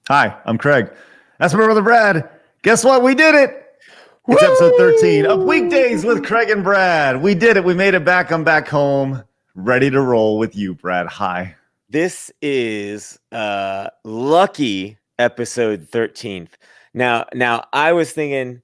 Hi, I'm Craig. That's my brother Brad. Guess what? We did it. It's Woo! episode 13 of Weekdays with Craig and Brad. We did it. We made it back. I'm back home, ready to roll with you, Brad. Hi. This is lucky episode 13th. Now I was thinking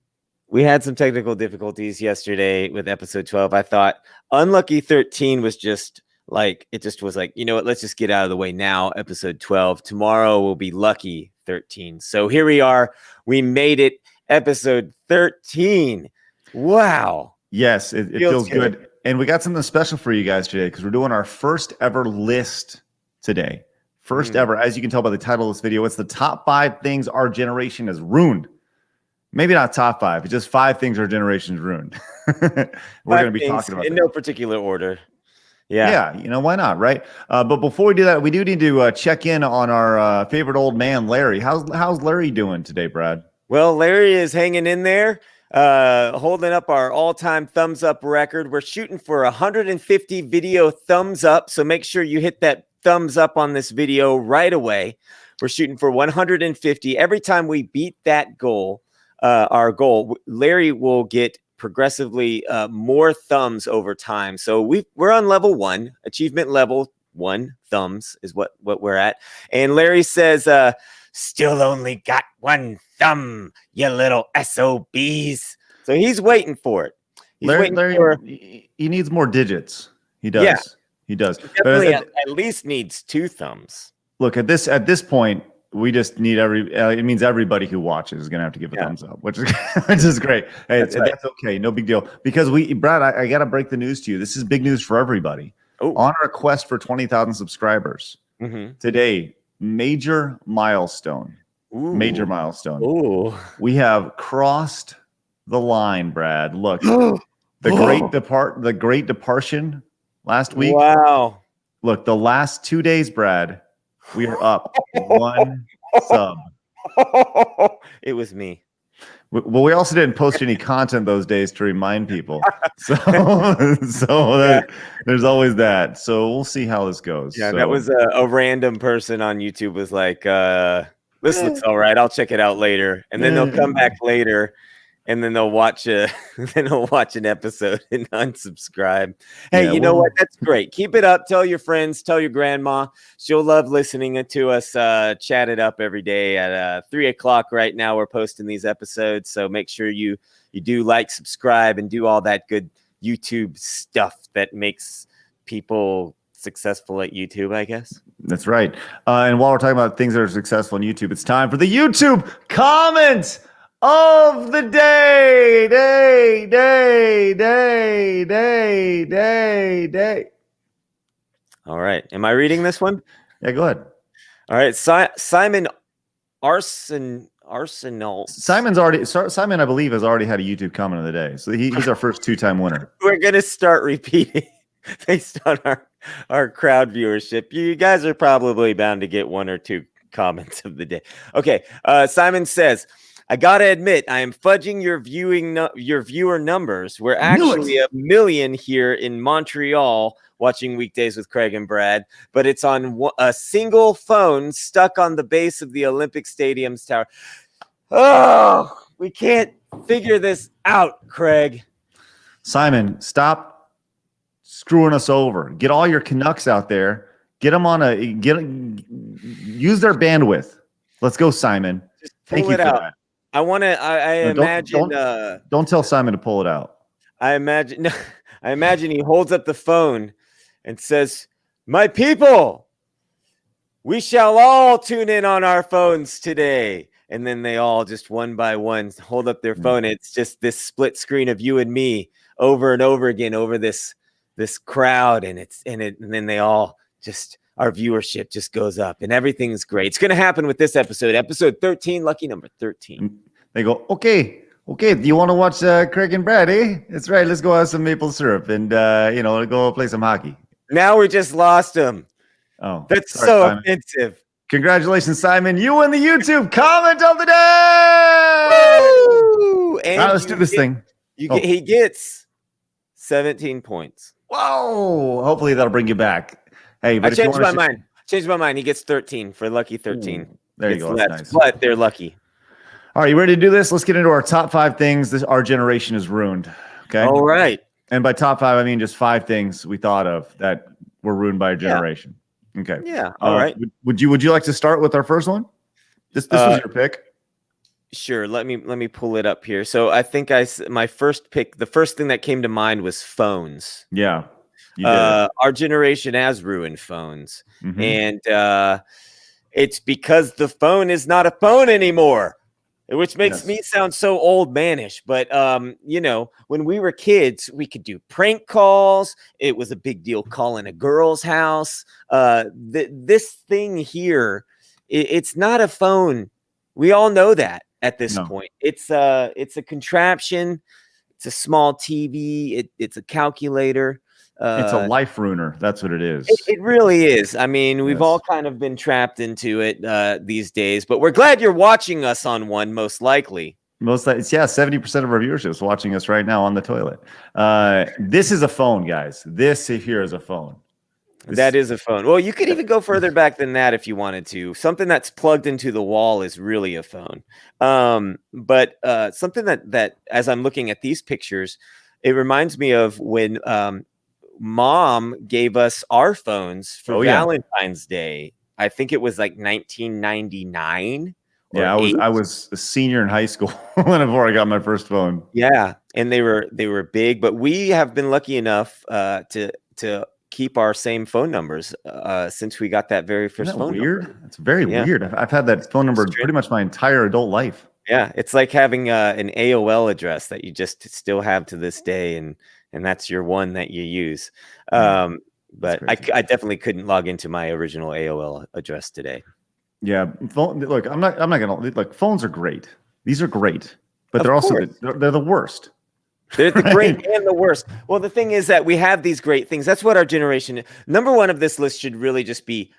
we had some technical difficulties yesterday with episode 12. I thought unlucky 13 was just like you know what, let's just get out of the way now. Episode 12. Tomorrow will be lucky 13. So here we are. We made it. Episode 13. Wow. Yes, it feels good. And we got something special for you guys today because we're doing our first ever list today. First ever. As you can tell by the title of this video, it's the top 5 things our generation has ruined. Maybe not top 5, it's just 5 things our generation's ruined. We're going to be talking about in no particular order. Yeah, you know, why not, right? But before we do that, we do need to check in on our favorite old man, Larry. How's Larry doing today, Brad? Well, Larry is hanging in there, holding up our all-time thumbs up record. We're shooting for 150 video thumbs up, so make sure you hit that thumbs up on this video right away. We're shooting for 150. Every time we beat that goal, our goal, Larry will get progressively more thumbs over time. So we're on level 1, achievement level 1, thumbs is what we're at. And Larry says, still only got 1 thumb, you little SOBs. So he's waiting for it. Larry, he needs more digits. He does. Yeah. He does. He definitely at least needs 2 thumbs. Look, at this point, we just need it means everybody who watches is going to have to give a thumbs up, which is great. Hey, that's okay. No big deal. Because Brad, I got to break the news to you. This is big news for everybody. On our quest for 20,000 subscribers today, major milestone. Major milestone. Ooh. We have crossed the line, Brad. Look, the great departure last week. Wow. Look, the last 2 days, Brad, we are up 1 sub. It was me. Well, we also didn't post any content those days to remind people. So there's always that. So we'll see how this goes. Yeah, that was a random person on YouTube was like, this looks all right. I'll check it out later. And then they'll come back later and then they'll watch an episode and unsubscribe. Hey, you know what? That's great. Keep it up. Tell your friends, tell your grandma. She'll love listening to us chat it up every day at 3 o'clock right now. We're posting these episodes. So make sure you do like, subscribe, and do all that good YouTube stuff that makes people successful at YouTube, I guess. That's right. And while we're talking about things that are successful on YouTube, it's time for the YouTube comment of the day. All right. Am I reading this one? Yeah, go ahead. All right. Simon Arsenal. Simon, I believe, has already had a YouTube comment of the day. So he's our first 2-time winner. We're going to start repeating based on our crowd viewership. You guys are probably bound to get 1 or 2 comments of the day. Okay. Simon says, I gotta admit, I am fudging your viewer numbers. We're actually 1 million here in Montreal watching Weekdays with Craig and Brad, but it's on a single phone stuck on the base of the Olympic Stadium's tower. Oh, we can't figure this out, Craig. Simon, stop screwing us over. Get all your Canucks out there. Get them use their bandwidth. Let's go, Simon. Thank you for that. I imagine. Don't tell Simon to pull it out. I imagine he holds up the phone and says, "My people, we shall all tune in on our phones today." And then they all just one by one hold up their phone. It's just this split screen of you and me over and over again over this crowd, and then they all just. Our viewership just goes up and everything's great. It's going to happen with this episode 13, lucky number 13. They go, okay. Do you want to watch Craig and Brad, eh? That's right. Let's go have some maple syrup and, go play some hockey. Now we just lost him. Oh, that's so offensive. Congratulations, Simon. You win the YouTube comment of the day. Woo! And right, let's do this thing. He gets 17 points. Whoa. Hopefully that'll bring you back. Hey, but I changed my mind. He gets 13 for lucky 13. There you It's go. less, That's nice. but they're lucky. All right, you ready to do this? Let's get into our top 5 things our generation has ruined. Okay. All right. And by top 5, I mean just 5 things we thought of that were ruined by a generation. Okay. Yeah. All right. Would you like to start with our first one? This was your pick. Sure. Let me pull it up here. So I think my first pick, the first thing that came to mind was phones. Yeah. You did. Our generation has ruined phones. Mm-hmm. And it's because the phone is not a phone anymore, which makes me sound so old manish. But, when we were kids, we could do prank calls. It was a big deal calling a girl's house. This thing here, it's not a phone. We all know that at this point. It's a contraption. It's a small TV. It's a calculator. It's a life ruiner. That's what it is. It really is. I mean, we've all kind of been trapped into it these days, but we're glad you're watching us on one, most likely. 70% of our viewership is watching us right now on the toilet. This is a phone, guys. This here is a phone. That is a phone. Well, you could even go further back than that if you wanted to. Something that's plugged into the wall is really a phone. But something that as I'm looking at these pictures, it reminds me of when Mom gave us our phones for Valentine's Day. I think it was like 1999. Yeah, I was a senior in high school before I got my first phone. Yeah, and they were big, but we have been lucky enough to keep our same phone numbers since we got that very first phone number. It's very weird. I've had that phone number pretty much my entire adult life. Yeah, it's like having an AOL address that you just still have to this day, and that's your one that you use. But I definitely couldn't log into my original AOL address today. Yeah, look, I'm not gonna look. Phones are great. These are great, but they're also they're the worst. They're the great and the worst. Well, the thing is that we have these great things. That's what our generation. Number one of this list should really just be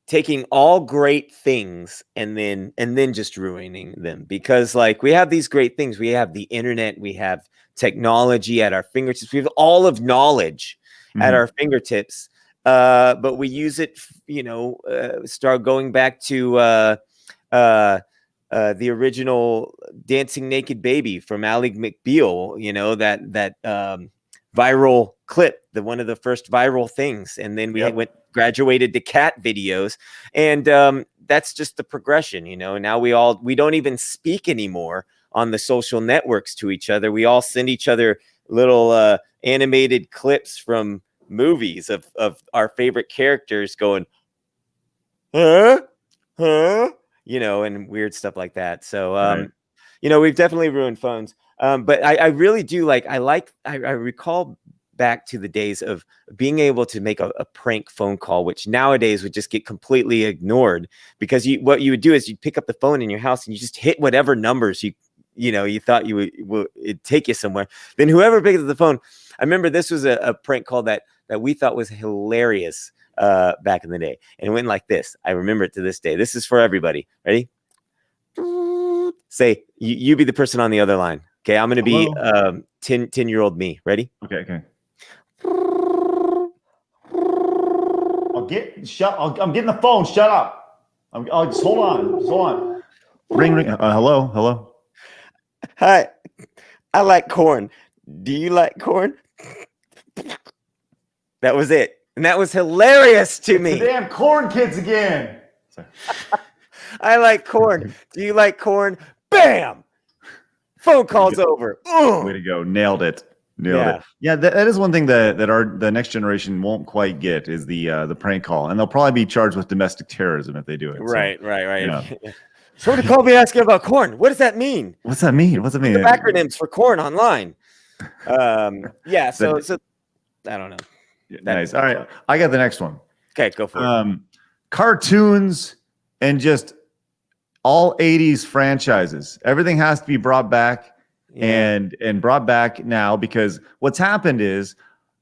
taking all great things and then just ruining them, because like we have these great things. We have the internet. We have technology at our fingertips. We have all of knowledge at our fingertips. But we use it, start going back to the original Dancing Naked Baby from Ally McBeal, that viral clip, one of the first viral things. And then we graduated to cat videos. And that's just the progression, Now we don't even speak anymore on the social networks to each other. We all send each other little animated clips from movies of our favorite characters going, huh, and weird stuff like that. So, we've definitely ruined phones. But I really do I recall back to the days of being able to make a prank phone call, which nowadays would just get completely ignored, because what you would do is you'd pick up the phone in your house and you just hit whatever numbers you thought it'd take you somewhere. Then whoever picked up the phone, I remember this was a prank call that we thought was hilarious back in the day. And it went like this. I remember it to this day. This is for everybody. Ready? Say, you be the person on the other line. Okay, I'm going to be 10-year-old me. Ready? Okay. I'm getting the phone. Shut up. Just hold on. Ring. Hello. Hi, I like corn. Do you like corn? That was it. And that was hilarious to me. The damn corn kids again. I like corn. Do you like corn? Bam! Phone call's over. Way to go. Nailed it. Yeah, that is one thing that the next generation won't quite get is the prank call. And they'll probably be charged with domestic terrorism if they do it. Right. Yeah. Somebody called me asking about corn. What does that mean? What's that mean? The acronyms for corn online. So I don't know. Nice. All right. I got the next one. Okay, go for it. Cartoons and just all 80s franchises. Everything has to be brought back and brought back now, because what's happened is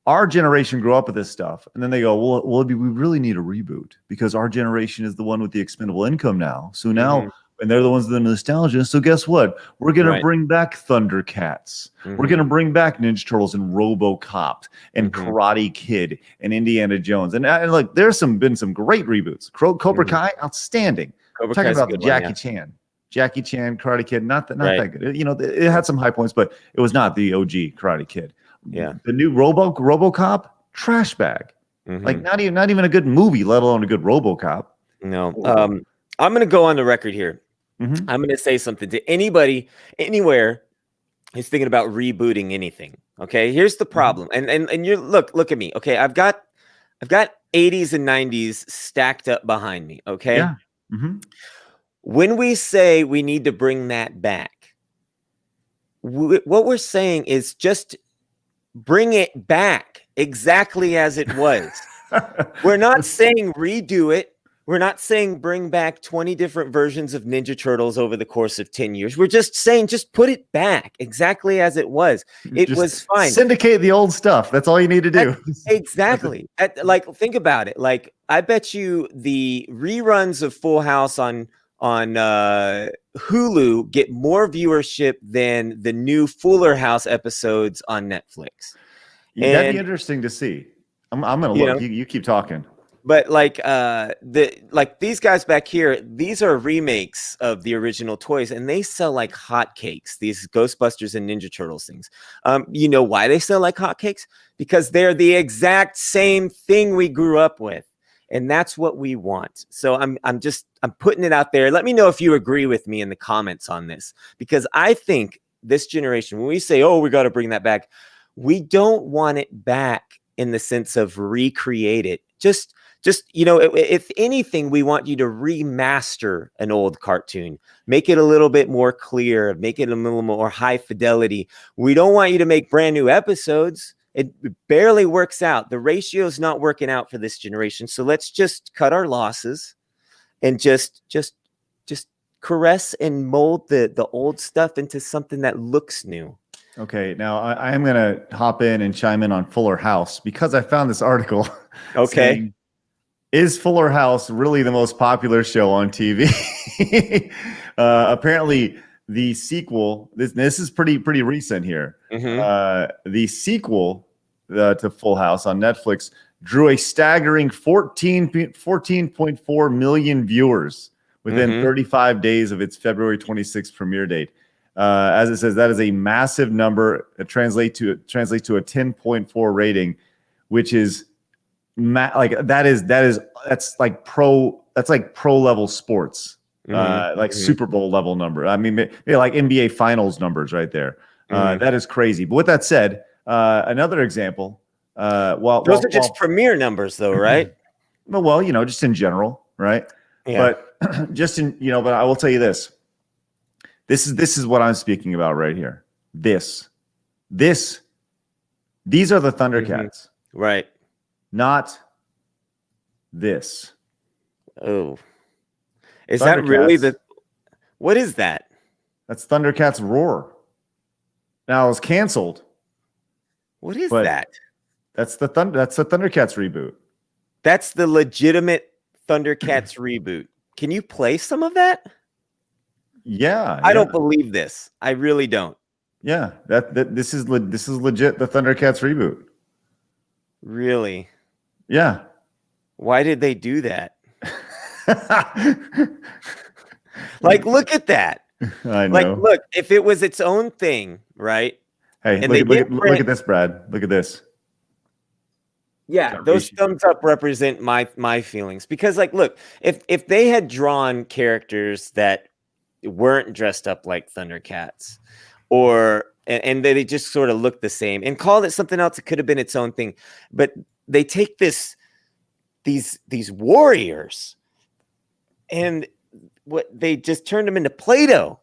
our generation grew up with this stuff, and then they go, well, we really need a reboot because our generation is the one with the expendable income now. So now, and they're the ones with the nostalgia. So guess what? We're going to bring back Thundercats. We're going to bring back Ninja Turtles and RoboCop and Karate Kid and Indiana Jones. And look, there's been some great reboots. Cobra Kai, outstanding. Cobra talking Kai's a about good one, Jackie yeah. Chan. Jackie Chan, Karate Kid, not that Right. good. You know, it had some high points, but it was not the OG Karate Kid. Yeah. The new RoboCop, trash bag. Like Mhm. not even a good movie, let alone a good RoboCop. No. I'm going to go on the record here. Mhm. I'm going to say something to anybody, anywhere who's thinking about rebooting anything. Okay. Here's the problem. And you're look at me. Okay. I've got 80s and 90s stacked up behind me. Okay. Yeah. Mhm. When we say we need to bring that back, what we're saying is just bring it back exactly as it was. We're not saying redo it. We're not saying bring back 20 different versions of Ninja Turtles over the course of 10 years. We're just saying just put it back exactly as it was. It Just was fine. syndicate the old stuff. That's all you need to do. Exactly. Like, think about it. Like, I bet you the reruns of Full House on Hulu get more viewership than the new Fuller House episodes on Netflix. That'd be And interesting to see. I'm gonna you look. know, You keep talking. but like these guys back here, these are remakes of the original toys, and they sell like hotcakes. These Ghostbusters and Ninja Turtles things. You know why they sell like hotcakes? Because they're the exact same thing we grew up with, and that's what we want. So I'm putting it out there. Let me know if you agree with me in the comments on this, because I think this generation, when we say, "Oh, we got to bring that back," we don't want it back in the sense of recreate it. Just if anything, we want you to remaster an old cartoon, make it a little bit more clear, make it a little more high fidelity. We don't want you to make brand new episodes. It barely works out. The ratio is not working out for this generation. So let's just cut our losses and just caress and mold the old stuff into something that looks new. Okay, now I am gonna hop in and chime in on Fuller House because I found this article. Okay. Saying, is Fuller House really the most popular show on TV? Apparently, the sequel. This is pretty recent here. The sequel to Full House on Netflix drew a staggering 14.4 million viewers within 35 days of its February 26th premiere date. As it says, that is a massive number. It translates to a 10.4 rating, which is that's like pro level sports, like Super Bowl level number. I mean, maybe like NBA Finals numbers right there. That is crazy. But with that said, another example. Those are just premiere numbers, though, right? Well, just in general, right? Yeah. But just in but I will tell you this. This is what I'm speaking about right here. These are the Thundercats, right? Not this. Oh, is that really what is that? That's Thundercats Roar. Now it was canceled. What is that? That's the Thundercats reboot. That's the legitimate Thundercats reboot. Can you play some of that? Yeah, I don't believe this. I really don't. Yeah, this is legit. The Thundercats reboot. Really? Yeah. Why did they do that? Like, look at that. I know. Like, look, if it was its own thing, right? Hey, look at this, Brad. Look at this. Yeah, those thumbs up represent my feelings, because, like, look, if they had drawn characters that weren't dressed up like Thundercats, and they just sort of looked the same and called it something else, it could have been its own thing. But they take these warriors and they just turned them into Play-Doh,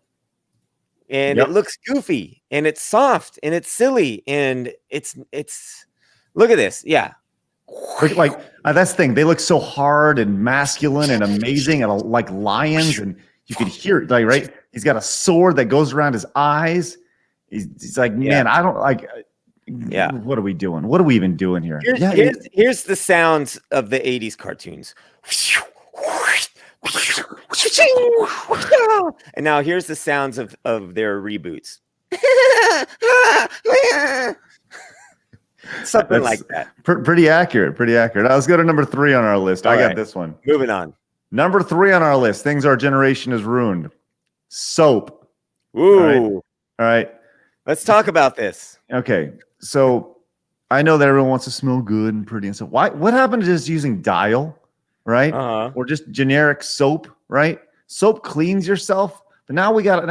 and it looks goofy and it's soft and it's silly and it's look at this. Yeah. Like that's the thing. They look so hard and masculine and amazing and like lions, and you could hear it, like, right? He's got a sword that goes around his eyes. He's like, man, I don't like. Yeah. What are we doing? What are we even doing here? Here's the sounds of the 80s cartoons. And now here's the sounds of their reboots. Something like that. Pretty accurate. Now let's go to number 3 on our list. I got this one. Moving on. Number 3 on our list, things our generation has ruined. Soap. Ooh. All right. Let's talk about this. Okay. So I know that everyone wants to smell good and pretty and stuff. What happened to just using Dial, right? Or just generic soap, right? Soap cleans yourself, but now we gotta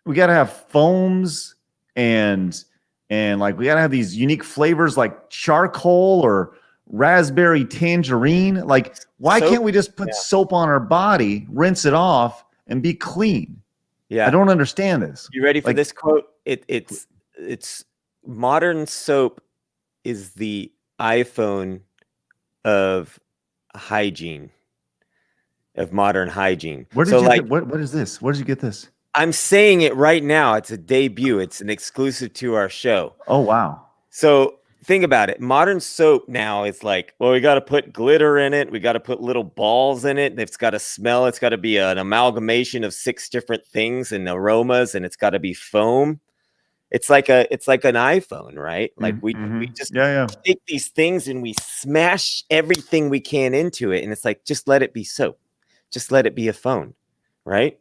have foams and like we gotta have these unique flavors like charcoal or raspberry tangerine. Like, why can't we just put soap on our body, rinse it off, and be clean? Yeah. I don't understand this. You ready for this quote? It's modern soap is the iPhone of hygiene, of modern hygiene. What is this? Where did you get this? I'm saying it right now. It's a debut. It's an exclusive to our show. Oh, wow. So think about it. Modern soap now is like, well, we got to put glitter in it. We got to put little balls in it. It's got to smell. It's got to be an amalgamation of 6 different things and aromas, and it's got to be foam. It's like an iPhone, right? Like we just take these things and we smash everything we can into it, and it's like, just let it be soap. Just let it be a phone, right?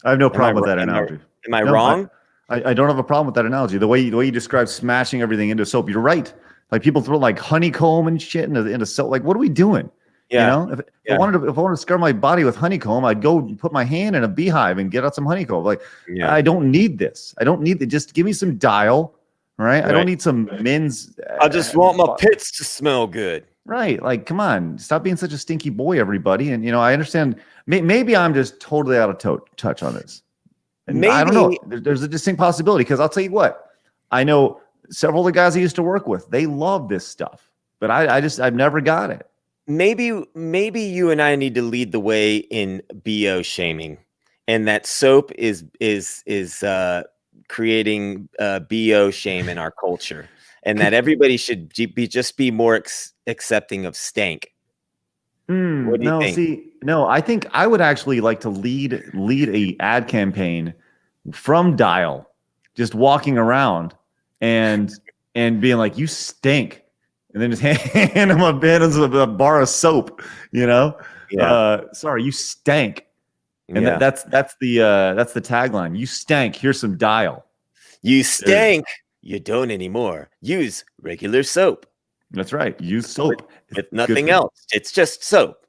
I have no problem with that analogy. Am I wrong? I don't have a problem with that analogy. The way you describe smashing everything into soap, you're right. Like people throw like honeycomb and shit into soap. Like, what are we doing? Yeah. You know, if I wanted to scrub my body with honeycomb, I'd go put my hand in a beehive and get out some honeycomb. Like, I don't need this. I don't need it. Just give me some Dial, right? I don't need some men's. I just want my pits to smell good. Right. Like, come on, stop being such a stinky boy, everybody. And, I understand. Maybe I'm just totally out of touch on this. And I don't know. There's a distinct possibility, because I'll tell you what, I know several of the guys I used to work with, they love this stuff, but I've never got it. Maybe you and I need to lead the way in BO shaming, and that soap is creating BO shame in our culture, and that everybody should be more accepting of stank. What do you think? I think I would actually like to lead a ad campaign from Dial, just walking around and being like, "You stink," and then just hand them a bar of soap. Sorry, you stank, and that's the tagline. You stank. Here's some Dial. You stank. You don't anymore. Use regular soap. That's right. Use soap. With nothing else. It's just soap.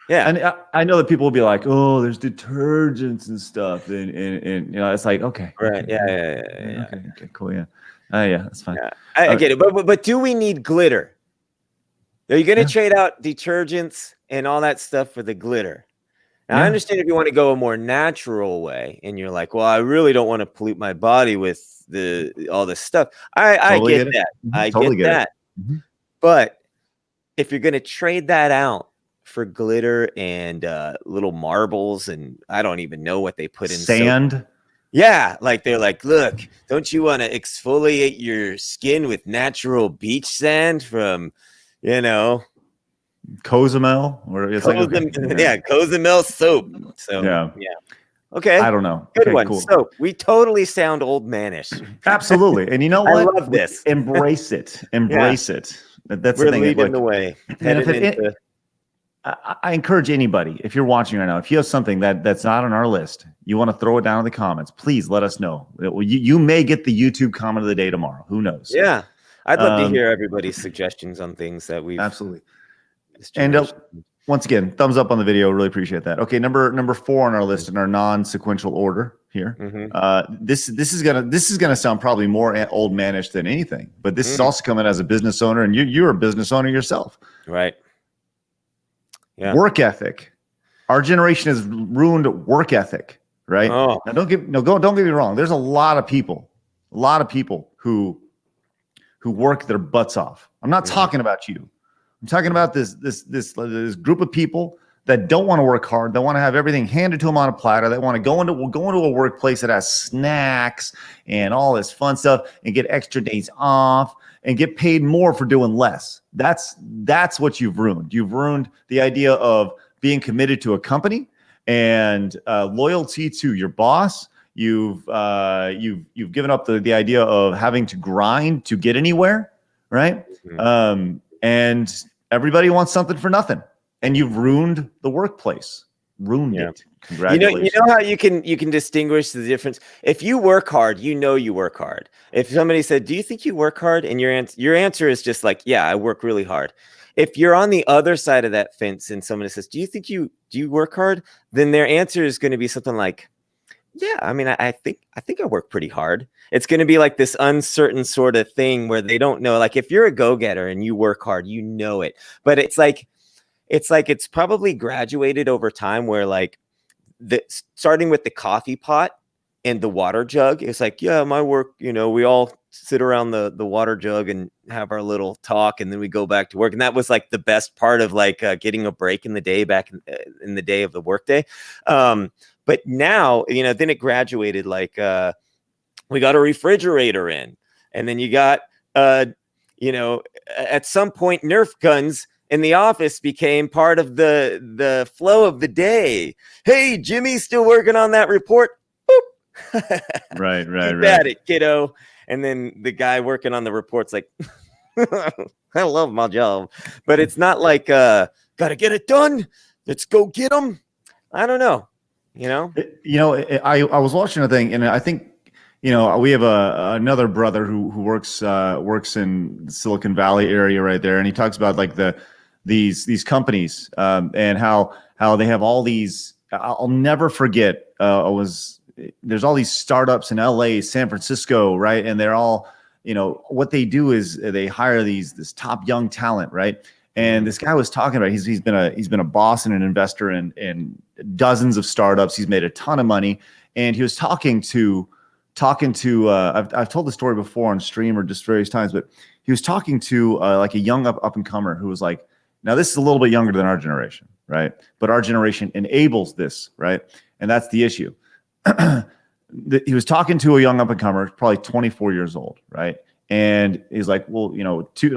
Yeah. And I know that people will be like, "Oh, there's detergents and stuff." And it's like, okay. Right. Okay, Yeah. Okay, cool. Yeah. Yeah, that's fine. Yeah. I get it. But do we need glitter? Are you going to trade out detergents and all that stuff for the glitter? Now, I understand if you want to go a more natural way and you're like, well, I really don't want to pollute my body with all this stuff. I get that. I totally get that. Mm-hmm. But if you're going to trade that out for glitter and little marbles, and I don't even know what they put in sand. Soap. Yeah, like they're like, look, don't you want to exfoliate your skin with natural beach sand from, Cozumel, or it's Cozumel soap. So yeah. Okay. I don't know. Good okay, one. Cool. So we totally sound old manish. Absolutely. And you know what? I love this. Embrace it. Embrace it. That's We're the thing. leading the way. I encourage anybody, if you're watching right now, if you have something that's not on our list, you want to throw it down in the comments, please let us know. You may get the YouTube comment of the day tomorrow. Who knows? Yeah. I'd love to hear everybody's suggestions on things that we've absolutely. And once again, thumbs up on the video. Really appreciate that. Okay, number 4 on our list in our non-sequential order here. Mm-hmm. This is gonna sound probably more old manish than anything, but this is also coming as a business owner, and you're a business owner yourself, right? Yeah. Work ethic. Our generation has ruined work ethic, right? Oh. Now don't get me wrong. There's a lot of people who work their butts off. I'm not talking about you. I'm talking about this group of people that don't want to work hard. They want to have everything handed to them on a platter. They want to go into a workplace that has snacks and all this fun stuff and get extra days off and get paid more for doing less. That's what you've ruined. You've ruined the idea of being committed to a company and loyalty to your boss. You've given up the idea of having to grind to get anywhere, right? And everybody wants something for nothing. and you've ruined the workplace. Ruined Yeah. it. Congratulations. You know how you can distinguish the difference. If you work hard, you know you work hard. If somebody said, "Do you think you work hard?" and your answer is just like, "Yeah, I work really hard." If you're on the other side of that fence and somebody says, "Do you work hard?" then their answer is going to be something like, "Yeah, I mean, I think I work pretty hard." It's going to be like this uncertain sort of thing where they don't know. Like if you're a go-getter and you work hard, you know it. But it's probably graduated over time where like starting with the coffee pot and the water jug, it's like, yeah, my work, we all sit around the water jug and have our little talk, and then we go back to work. And that was like the best part of like getting a break in the day back in the day of the workday. But now, then it graduated like we got a refrigerator in, and then you got at some point Nerf guns in the office became part of the flow of the day. Hey, Jimmy's still working on that report. Boop. Right. Keep at it, kiddo. And then the guy working on the report's like, I love my job, but it's not like gotta get it done. Let's go get them. I don't know. I was watching a thing, and I think we have another brother who works in the Silicon Valley area right there, and he talks about like these companies and how they have all these. I'll never forget. There's all these startups in LA, San Francisco, right? And they're all, what they do is they hire this top young talent, right? And this guy was talking about he's been a boss and an investor in dozens of startups. He's made a ton of money, and he was talking to. I've told the story before on stream or just various times, but he was talking to like a young up and comer who was like, now this is a little bit younger than our generation, right? But our generation enables this, right? And that's the issue. He was talking to a young up and comer, probably 24 years old, right? And he's like, well,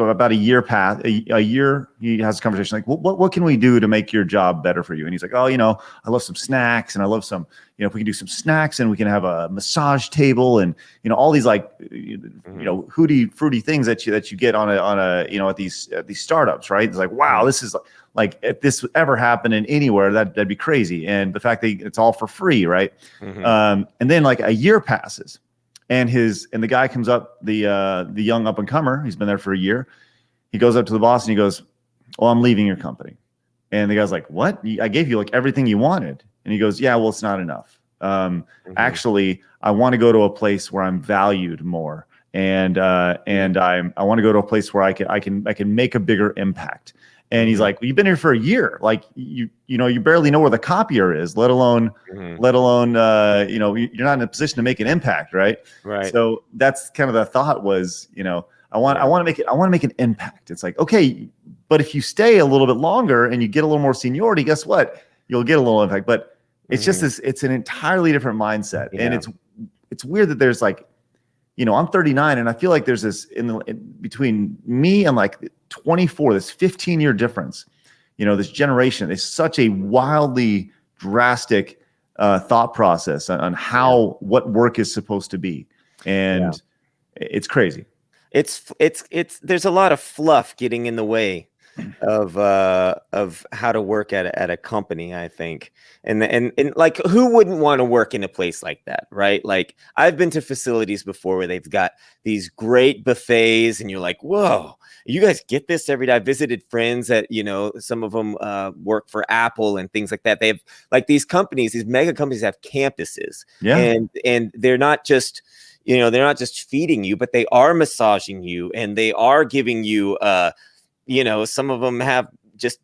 about a year path, a year, he has a conversation like, well, what can we do to make your job better for you? And he's like, oh, I love some snacks, and I love some, if we can do some snacks, and we can have a massage table, and all these like, fruity things that you get on a at these startups, right? It's like, wow, this is like if this ever happened in anywhere, that'd be crazy. And the fact that it's all for free, right? And then like a year passes. And the guy comes up, the young up and comer, he's been there for a year. He goes up to the boss and he goes, well, I'm leaving your company. And the guy's like, what? I gave you like everything you wanted. And he goes, yeah, well, it's not enough. Actually, I want to go to a place where I'm valued more. And I want to go to a place where I can make a bigger impact. And he's like, well, you've been here for a year. Like you barely know where the copier is, let alone, you're not in a position to make an impact. Right. Right. So that's kind of the thought was, I want to make an impact. It's like, okay, but if you stay a little bit longer and you get a little more seniority, guess what? You'll get a little impact, but it's just it's an entirely different mindset. Yeah. And it's weird that there's like, I'm 39 and I feel like there's this between me and like 24, this 15-year difference, this generation is such a wildly drastic thought process on how what work is supposed to be. And it's crazy. It's there's a lot of fluff getting in the way of how to work at a company, I think. And like, who wouldn't want to work in a place like that, right? Like I've been to facilities before where they've got these great buffets and you're like, whoa, you guys get this every day. I visited friends that, some of them work for Apple and things like that. They have like these companies, these mega companies have campuses. Yeah. And they're not just, they're not just feeding you, but they are massaging you and they are giving you, some of them have just,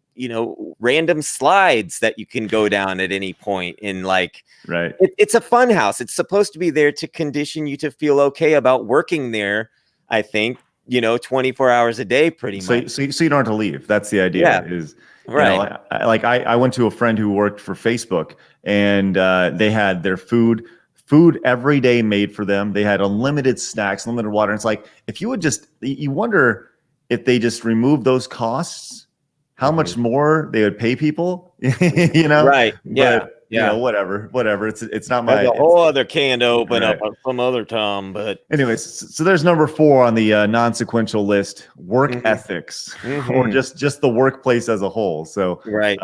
random slides that you can go down at any point in like, right. It's a fun house. It's supposed to be there to condition you to feel okay about working there. I think, 24 hours a day, pretty much. So you don't have to leave. That's the idea. Yeah. Is right. I went to a friend who worked for Facebook, and they had their food every day made for them. They had unlimited snacks, unlimited water. And it's like, if you would you wonder if they just remove those costs, how much more they would pay people, Right. Yeah. whatever. It's not That's my. a whole other can to open right. up on some other time. But anyways, so there's number 4 on the non-sequential list: work ethics, or just the workplace as a whole. So right.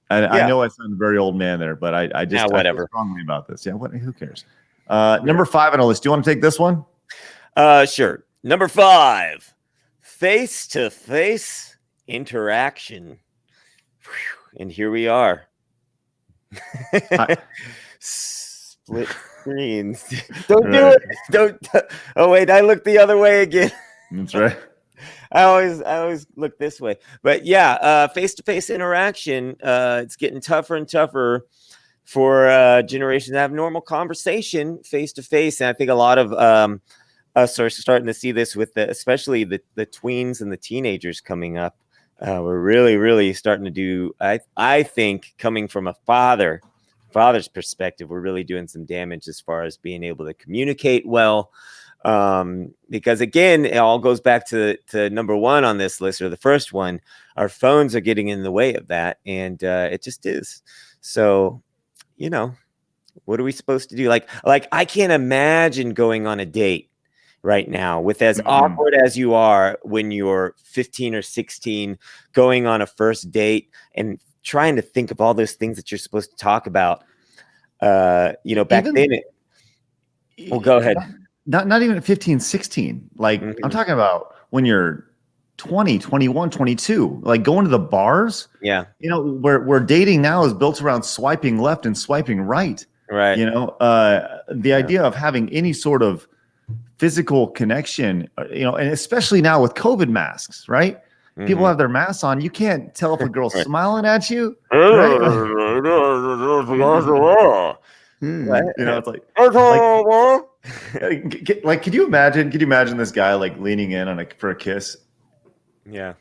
I know I sound a very old man there, but I just I feel whatever. strongly about this. Yeah, who cares? Number 5 on the list. Do you want to take this one? Sure. Number 5, face-to-face interaction. Whew. And here we are. Split screens. Don't do it. Don't. Oh wait, I looked the other way again. That's right. I always look this way. But yeah, face-to-face interaction. It's getting tougher and tougher for generations to have normal conversation face-to-face, and I think a lot of us are starting to see this with especially the tweens and the teenagers coming up. We're really starting to do. I think coming from a father's perspective, we're really doing some damage as far as being able to communicate well. Because again, it all goes back to number 1 on this list, or the first one. Our phones are getting in the way of that, and it just is. So, what are we supposed to do? Like I can't imagine going on a date right now with as awkward as you are when you're 15 or 16, going on a first date and trying to think of all those things that you're supposed to talk about. Back then. Well, go ahead. Not even at 15, 16. Like I'm talking about when you're 20, 21, 22, like going to the bars. Yeah. Where dating now is built around swiping left and swiping right. Right. The idea of having any sort of physical connection, and especially now with COVID masks, right? People have their masks on. You can't tell if a girl's smiling at you. Right? It's like could you imagine this guy like leaning in for a kiss? Yeah.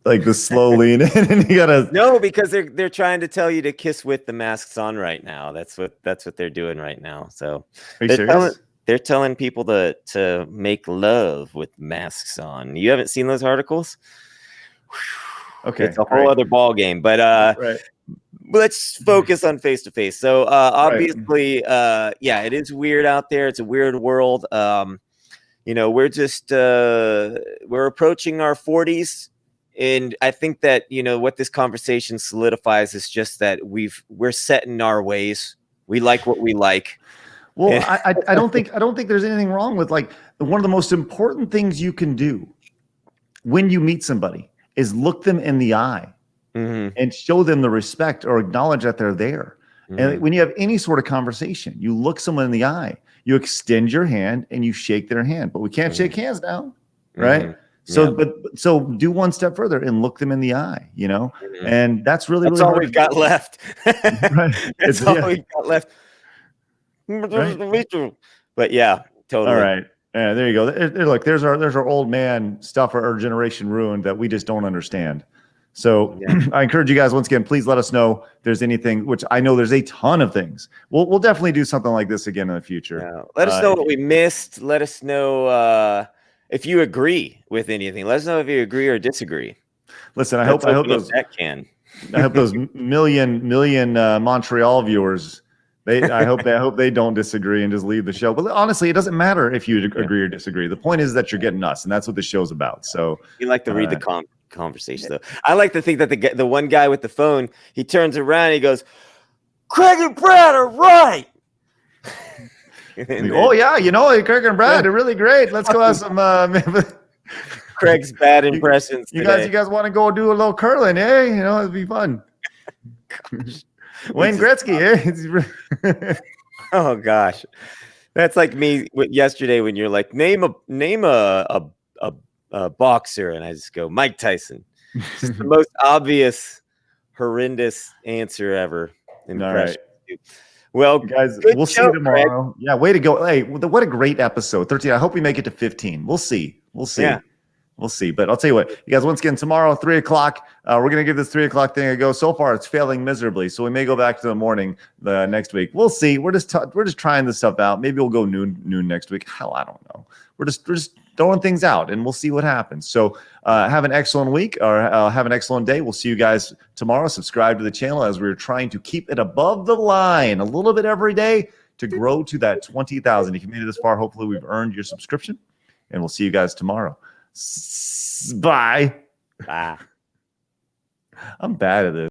Like the slow lean in, and you gotta because they're trying to tell you to kiss with the masks on right now. That's what they're doing right now. So are you serious? They're telling people to make love with masks on. You haven't seen those articles? Okay, it's a whole other ball game. But let's focus on face-to-face. So obviously, it is weird out there. It's a weird world. We're just we're approaching our 40s. And I think that, what this conversation solidifies is just that we're set in our ways. We like what we like. Well, I don't think there's anything wrong with, like, one of the most important things you can do when you meet somebody is look them in the eye and show them the respect or acknowledge that they're there. And when you have any sort of conversation, you look someone in the eye, you extend your hand and you shake their hand. But we can't shake hands now, right? So, so do one step further and look them in the eye, and that's really all we've got left. Right. That's all we've got left. Right. But yeah, totally. All right. Yeah, there you go. Look, there's our old man stuff, our generation ruined that we just don't understand. So I encourage you guys, once again, please let us know if there's anything, which I know there's a ton of things. We'll definitely do something like this again in the future. Yeah. Let us know what we missed. Let us know if you agree with anything. Let us know if you agree or disagree. Listen, I hope those million Montreal viewers, I hope they don't disagree and just leave the show. But honestly, it doesn't matter if you agree or disagree. The point is that you're getting us, and that's what the show's about. So you like to read the conversation, though. I like to think that the one guy with the phone, he turns around and he goes, "Craig and Brad are right." Oh yeah, Craig and Brad are really great. Let's go have some Craig's bad impressions. You guys want to go do a little curling, eh? It'd be fun. Wayne Gretzky, eh? Oh gosh, that's like me yesterday when you're like, name a boxer, and I just go Mike Tyson. Just the most obvious, horrendous answer ever. Impression. Right. Well, guys, we'll see you tomorrow. Craig. Yeah, way to go. Hey, what a great episode. 13. I hope we make it to 15. We'll see. Yeah. We'll see. But I'll tell you what, you guys, once again, tomorrow, 3 o'clock, we're going to give this 3 o'clock thing a go. So far, it's failing miserably. So we may go back to the morning the next week. We'll see. We're just trying this stuff out. Maybe we'll go noon next week. Hell, I don't know. We're just throwing things out, and we'll see what happens. So have an excellent week, or have an excellent day. We'll see you guys tomorrow. Subscribe to the channel as we're trying to keep it above the line a little bit every day to grow to that 20,000. If you made it this far, hopefully we've earned your subscription, and we'll see you guys tomorrow. Bye. Bye. I'm bad at this.